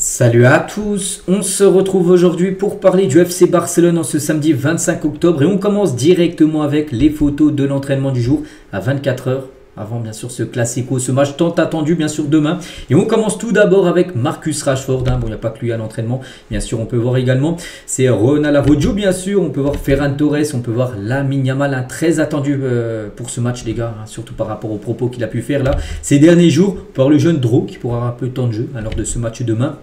Salut à tous, on se retrouve aujourd'hui pour parler du FC Barcelone en ce samedi 25 octobre et on commence directement avec les photos de l'entraînement du jour à 24 heures. Avant bien sûr ce classico, ce match tant attendu bien sûr demain. Et on commence tout d'abord avec Marcus Rashford. Bon, il n'y a pas que lui à l'entraînement. Bien sûr, on peut voir également, c'est Ronald Araujo bien sûr. On peut voir Ferran Torres, on peut voir Lamine Yamal, très attendu pour ce match les gars. Surtout par rapport aux propos qu'il a pu faire là ces derniers jours. On peut voir le jeune Dro qui pourra avoir un peu de temps de jeu lors de ce match demain.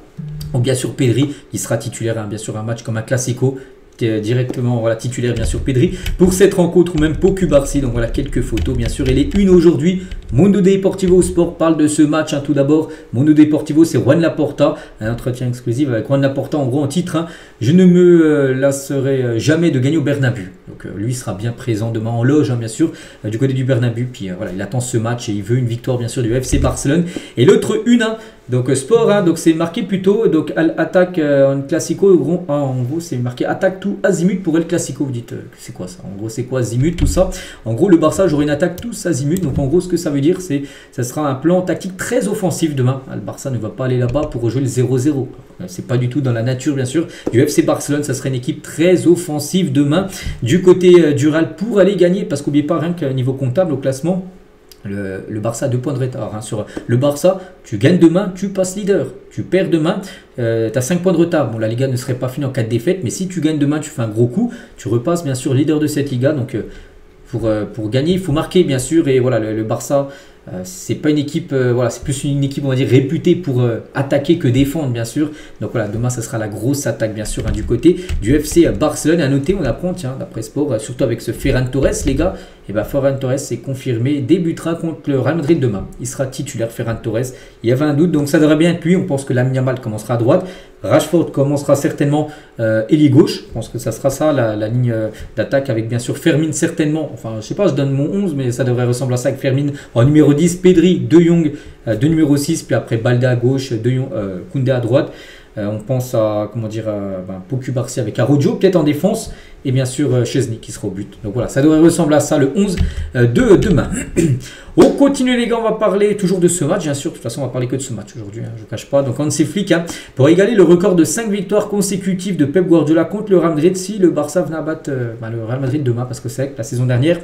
Ou bien sûr Pedri qui sera titulaire, bien sûr un match comme un classico. Directement voilà, titulaire bien sûr Pedri pour cette rencontre ou même pour Cubarsi. Donc voilà quelques photos bien sûr et les une aujourd'hui. Mundo Deportivo Sport parle de ce match tout d'abord. Mundo Deportivo, c'est Juan Laporta, un entretien exclusif avec Juan Laporta en gros en titre je ne me lasserai jamais de gagner au Bernabeu. Donc lui sera bien présent demain en loge bien sûr du côté du Bernabeu. Puis voilà, il attend ce match et il veut une victoire bien sûr du FC Barcelone. Et l'autre une donc sport donc c'est marqué plutôt donc attaque en classico en gros c'est marqué attaque tout azimut pour El Clasico. Vous dites c'est quoi ça? En gros c'est quoi azimut tout ça? En gros le Barça j'aurai une attaque tous azimut. Donc en gros ce que ça veut dire c'est ça sera un plan tactique très offensif demain. Le Barça ne va pas aller là-bas pour jouer le 0-0. C'est pas du tout dans la nature bien sûr du FC Barcelone. Ça serait une équipe très offensive demain du côté du Real pour aller gagner, parce qu'oubliez pas rien qu'au niveau comptable au classement le Barça a 2 points de retard sur le Barça. Tu gagnes demain, tu passes leader. Tu perds demain, tu as 5 points de retard. Bon, la Liga ne serait pas finie en cas de défaite, mais si tu gagnes demain, tu fais un gros coup, tu repasses bien sûr leader de cette Liga. Donc pour gagner, il faut marquer bien sûr. Et voilà, le Barça, c'est pas une équipe, voilà, c'est plus une équipe on va dire réputée pour attaquer que défendre bien sûr. Donc voilà, demain ça sera la grosse attaque bien sûr du côté du FC Barcelone. Et à noter, on apprend tiens d'après Sport, surtout avec ce Ferran Torres les gars, et Ferran Torres c'est confirmé, débutera contre le Real Madrid demain. Il sera titulaire Ferran Torres. Il y avait un doute, donc ça devrait bien être lui. On pense que Lamine Yamal commencera à droite. Rashford commencera certainement ailier gauche. Je pense que ça sera ça la ligne d'attaque avec bien sûr Fermin certainement. Enfin je sais pas, je donne mon 11 mais ça devrait ressembler à ça avec Fermin en numéro 10, Pedri, De Jong de numéro 6, puis après Balde à gauche, Koundé à droite. On pense à comment dire Pau Cubarsi avec Araujo peut-être en défense et bien sûr Chesney qui sera au but. Donc voilà, ça devrait ressembler à ça le 11 de demain. On continue les gars, on va parler toujours de ce match bien sûr. De toute façon on va parler que de ce match aujourd'hui, je ne cache pas. Donc Hansi Flick pour égaler le record de 5 victoires consécutives de Pep Guardiola contre le Real Madrid si le Barça venait à battre le Real Madrid demain, parce que c'est vrai que la saison dernière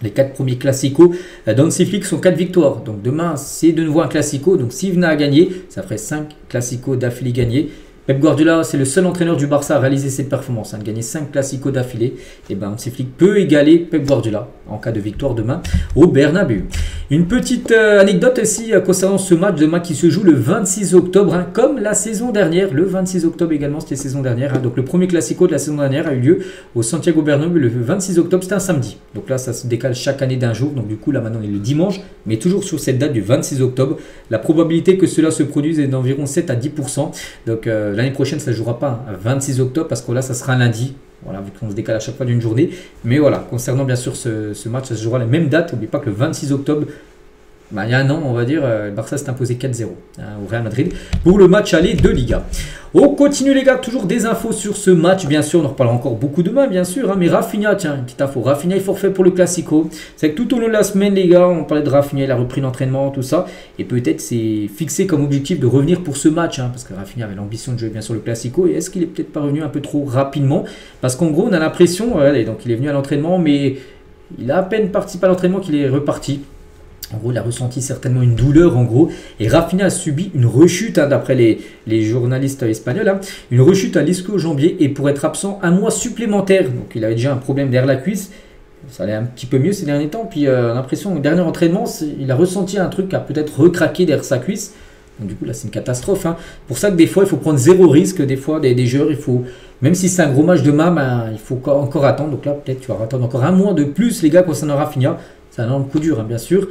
les 4 premiers classicos d'Hansi Flick sont 4 victoires. Donc demain, c'est de nouveau un classico. Donc s'il venait à gagner, ça ferait 5 classicos d'affilée gagnés. Pep Guardiola, c'est le seul entraîneur du Barça à réaliser cette performance, de gagner 5 classicos d'affilée. Et Hansi Flick peut égaler Pep Guardiola en cas de victoire demain au Bernabeu. Une petite anecdote aussi concernant ce match demain qui se joue le 26 octobre, comme la saison dernière. Le 26 octobre également, c'était la saison dernière. Donc le premier classico de la saison dernière a eu lieu au Santiago Bernabéu le 26 octobre, c'était un samedi. Donc là, ça se décale chaque année d'un jour. Donc du coup, là maintenant, on est le dimanche, mais toujours sur cette date du 26 octobre. La probabilité que cela se produise est d'environ 7 à 10%. Donc l'année prochaine, ça ne jouera pas 26 octobre parce que là, ça sera un lundi. Voilà, vu qu'on se décale à chaque fois d'une journée. Mais voilà, concernant bien sûr ce match, ça se jouera la même date. N'oubliez pas que le 26 octobre, il y a un an, on va dire, le Barça s'est imposé 4-0 au Real Madrid pour le match aller de Liga. On continue les gars, toujours des infos sur ce match, bien sûr, on en reparlera encore beaucoup demain, bien sûr, mais Rafinha, tiens, une petite info, Rafinha est forfait pour le Classico. C'est que tout au long de la semaine, les gars, on parlait de Rafinha, il a repris l'entraînement, tout ça, et peut-être c'est fixé comme objectif de revenir pour ce match, parce que Rafinha avait l'ambition de jouer bien sûr le Classico, et est-ce qu'il est peut-être pas revenu un peu trop rapidement? Parce qu'en gros, on a l'impression, donc il est venu à l'entraînement, mais il a à peine participé à l'entraînement qu'il est reparti. En gros, il a ressenti certainement une douleur en gros. Et Rafinha a subi une rechute, d'après les journalistes espagnols. Une rechute à l'ischio-jambier et pour être absent un mois supplémentaire. Donc il avait déjà un problème derrière la cuisse. Ça allait un petit peu mieux ces derniers temps. Puis l'impression, au dernier entraînement, il a ressenti un truc qui a peut-être recraqué derrière sa cuisse. Donc du coup là c'est une catastrophe. Pour ça que des fois il faut prendre zéro risque. Des fois des joueurs, il faut, même si c'est un gros match demain, il faut encore attendre. Donc là peut-être tu vas attendre encore un mois de plus les gars concernant Rafinha. C'est un énorme coup dur bien sûr.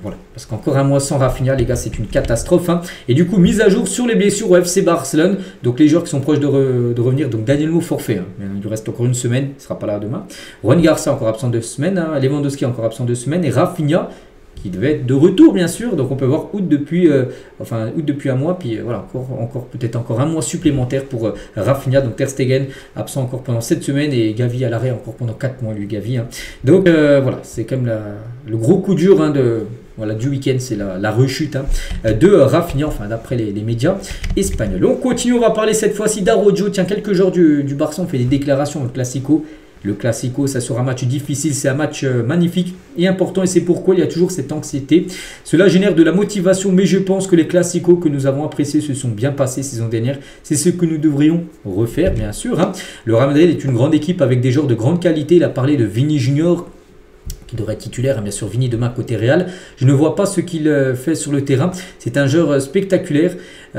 Voilà, parce qu'encore un mois sans Rafinha les gars c'est une catastrophe Et du coup mise à jour sur les blessures au FC Barcelone. Donc les joueurs qui sont proches de revenir, donc Daniel Mo forfait il lui reste encore une semaine, il ne sera pas là demain. Juan Garcia encore absent 2 semaines, Lewandowski encore absent 2 semaines et Rafinha qui devait être de retour bien sûr. Donc on peut voir août depuis un mois, puis voilà encore peut-être encore un mois supplémentaire pour Rafinha. Donc Ter Stegen absent encore pendant 7 semaines et Gavi à l'arrêt encore pendant 4 mois lui Gavi. Donc voilà, c'est quand même le gros coup dur voilà, du week-end, c'est la rechute de Rafinha, enfin d'après les médias espagnols. On continue, on va parler cette fois-ci d'Araujo. Tiens, quelques joueurs du Barça ont fait des déclarations au Classico. Le Classico, ça sera un match difficile, c'est un match magnifique et important, et c'est pourquoi il y a toujours cette anxiété. Cela génère de la motivation, mais je pense que les Classicos que nous avons appréciés se sont bien passés saison dernière. C'est ce que nous devrions refaire, bien sûr. Le Real Madrid est une grande équipe avec des joueurs de grande qualité. Il a parlé de Vini Junior, qui devrait être titulaire, bien sûr Vini demain côté Real. Je ne vois pas ce qu'il fait sur le terrain. C'est un joueur spectaculaire.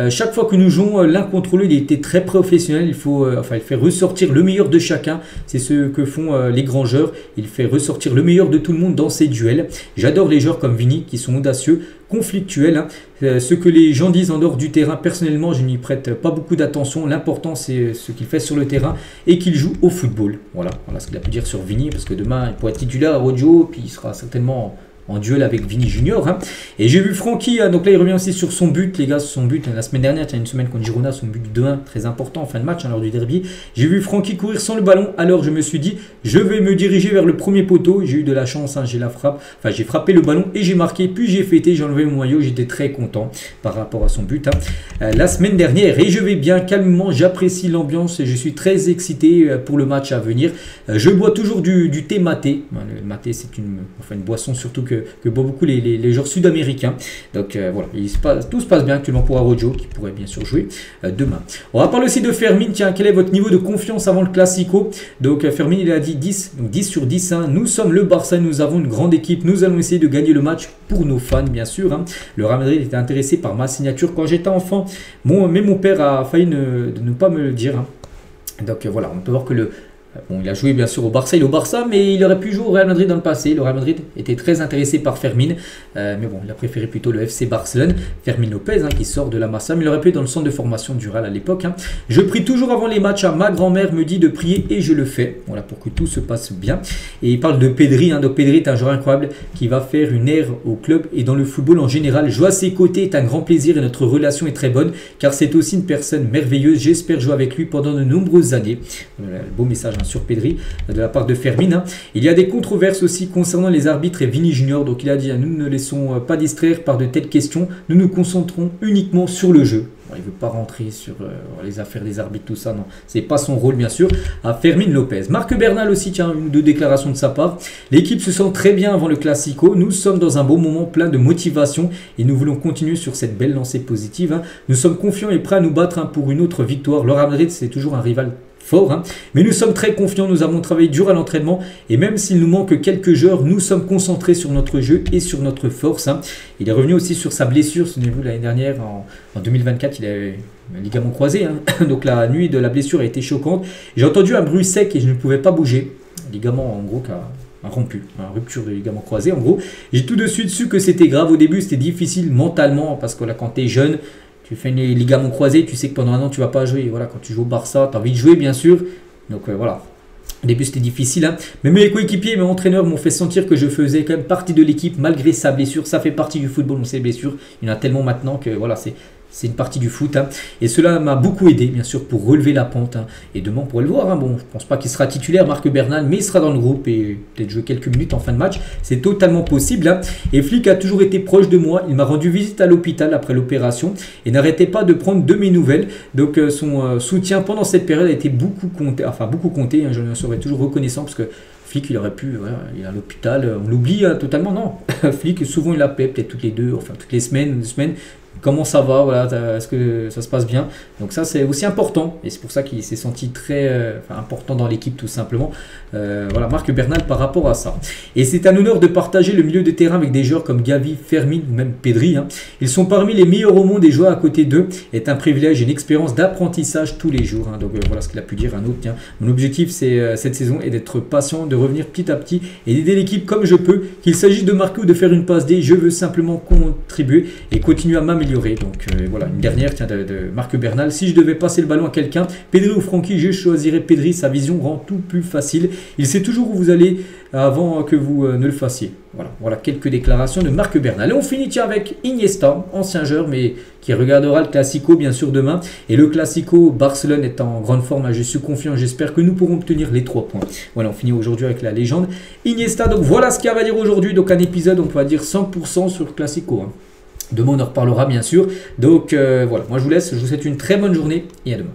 Chaque fois que nous jouons l'un contre l'autre, il était très professionnel. Il fait ressortir le meilleur de chacun. C'est ce que font les grands joueurs. Il fait ressortir le meilleur de tout le monde dans ses duels. J'adore les joueurs comme Vini qui sont audacieux, conflictuels. Ce que les gens disent en dehors du terrain, personnellement, je n'y prête pas beaucoup d'attention. L'important, c'est ce qu'il fait sur le terrain et qu'il joue au football. Voilà ce qu'il a pu dire sur Vini, parce que demain, il pourrait être titulaire à Rojo, puis il sera certainement en duel avec Vini Junior. Et j'ai vu Francky, donc là il revient aussi sur son but, les gars, son but la semaine dernière, il y a une semaine contre Girona, son but 2-1, très important en fin de match lors du derby. J'ai vu Francky courir sans le ballon, alors je me suis dit, je vais me diriger vers le premier poteau. J'ai eu de la chance, j'ai frappé le ballon et j'ai marqué, puis j'ai fêté, j'ai enlevé mon maillot, j'étais très content par rapport à son but la semaine dernière. Et je vais bien calmement, j'apprécie l'ambiance et je suis très excité pour le match à venir. Je bois toujours du thé maté. Le maté, c'est une boisson surtout que boivent beaucoup les joueurs sud-américains. Donc voilà, tout se passe bien actuellement pour Araujo, qui pourrait bien sûr jouer demain. On va parler aussi de Fermin. Tiens, quel est votre niveau de confiance avant le Classico? Donc Fermin, il a dit 10, donc 10 sur 10. Nous sommes le Barça, nous avons une grande équipe, nous allons essayer de gagner le match pour nos fans, bien sûr. Le Real Madrid était intéressé par ma signature quand j'étais enfant, mais mon père a failli de ne pas me le dire. Donc voilà, on peut voir que il a joué bien sûr au Barça, il est au Barça, mais il aurait pu jouer au Real Madrid dans le passé. Le Real Madrid était très intéressé par Fermin, mais bon, il a préféré plutôt le FC Barcelone. Fermin Lopez, qui sort de la Masia, mais il aurait pu être dans le centre de formation du Real à l'époque. Je prie toujours avant les matchs. Ma grand-mère me dit de prier et je le fais. Voilà, pour que tout se passe bien. Et il parle de Pedri. Donc Pedri est un joueur incroyable qui va faire une ère au club et dans le football en général. Jouer à ses côtés est un grand plaisir et notre relation est très bonne, car c'est aussi une personne merveilleuse. J'espère jouer avec lui pendant de nombreuses années. Voilà, beau message sur Pedri de la part de Fermin. Il y a des controverses aussi concernant les arbitres et Vini Junior. Donc il a dit, nous ne laissons pas distraire par de telles questions, nous nous concentrons uniquement sur le jeu. Bon, il ne veut pas rentrer sur les affaires des arbitres, tout ça, non, c'est pas son rôle bien sûr. À Fermin Lopez. Marc Bernal aussi, tiens, une ou deux déclarations de sa part. L'équipe se sent très bien avant le Classico, nous sommes dans un bon moment plein de motivation et nous voulons continuer sur cette belle lancée positive. Nous sommes confiants et prêts à nous battre pour une autre victoire. Le Real Madrid, c'est toujours un rival fort, mais nous sommes très confiants, nous avons travaillé dur à l'entraînement et même s'il nous manque quelques joueurs, nous sommes concentrés sur notre jeu et sur notre force. Il est revenu aussi sur sa blessure, souvenez-vous l'année dernière en 2024, il a eu un ligament croisé, donc la nuit de la blessure a été choquante. J'ai entendu un bruit sec et je ne pouvais pas bouger, ligament en gros qui a rompu, rupture de ligament croisé en gros. J'ai tout de suite su que c'était grave. Au début c'était difficile mentalement parce que là quand tu es jeune, tu fais une ligament croisé, tu sais que pendant un an tu vas pas jouer. Voilà, quand tu joues au Barça, tu as envie de jouer bien sûr. Donc voilà. Au début c'était difficile, mais mes coéquipiers et mes entraîneurs m'ont fait sentir que je faisais quand même partie de l'équipe malgré sa blessure. Ça fait partie du football, on sait les blessures. Il y en a tellement maintenant que voilà, c'est une partie du foot. Et cela m'a beaucoup aidé, bien sûr, pour relever la pente. Et demain, on pourrait le voir. Bon, je ne pense pas qu'il sera titulaire, Marc Bernal, mais il sera dans le groupe et peut-être jouer quelques minutes en fin de match. C'est totalement possible. Et Flick a toujours été proche de moi. Il m'a rendu visite à l'hôpital après l'opération et n'arrêtait pas de prendre de mes nouvelles. Donc, son soutien pendant cette période a été beaucoup compté. Je lui en serai toujours reconnaissant parce que Flick, il aurait pu, il est à l'hôpital, on l'oublie totalement, non. Flick, souvent il l'appelle, peut-être toutes les semaines, comment ça va, voilà, est-ce que ça se passe bien. Donc ça c'est aussi important et c'est pour ça qu'il s'est senti très important dans l'équipe tout simplement. Voilà, Marc Bernal par rapport à ça. Et c'est un honneur de partager le milieu de terrain avec des joueurs comme Gavi, Fermin ou même Pedri. Ils sont parmi les meilleurs au monde et jouer à côté d'eux est un privilège et une expérience d'apprentissage tous les jours. Donc voilà ce qu'il a pu dire un autre. Tiens. Mon objectif c'est cette saison est d'être patient, de revenir petit à petit et d'aider l'équipe comme je peux. Qu'il s'agisse de marquer ou de faire une passe D, je veux simplement contribuer et continuer à m'améliorer. Donc voilà, une dernière de Marc Bernal. Si je devais passer le ballon à quelqu'un, Pedri ou Francky, je choisirais Pedri. Sa vision rend tout plus facile. Il sait toujours où vous allez avant que vous ne le fassiez. Voilà quelques déclarations de Marc Bernal. Et on finit avec Iniesta, ancien joueur, mais qui regardera le Classico bien sûr demain. Et le Classico, Barcelone est en grande forme, je suis confiant, j'espère que nous pourrons obtenir les 3 points. Voilà, on finit aujourd'hui avec la légende Iniesta. Donc voilà ce qu'il y a à dire aujourd'hui, donc un épisode on peut dire 100% sur le Classico. Demain on en reparlera bien sûr. Donc voilà, moi je vous laisse, je vous souhaite une très bonne journée et à demain.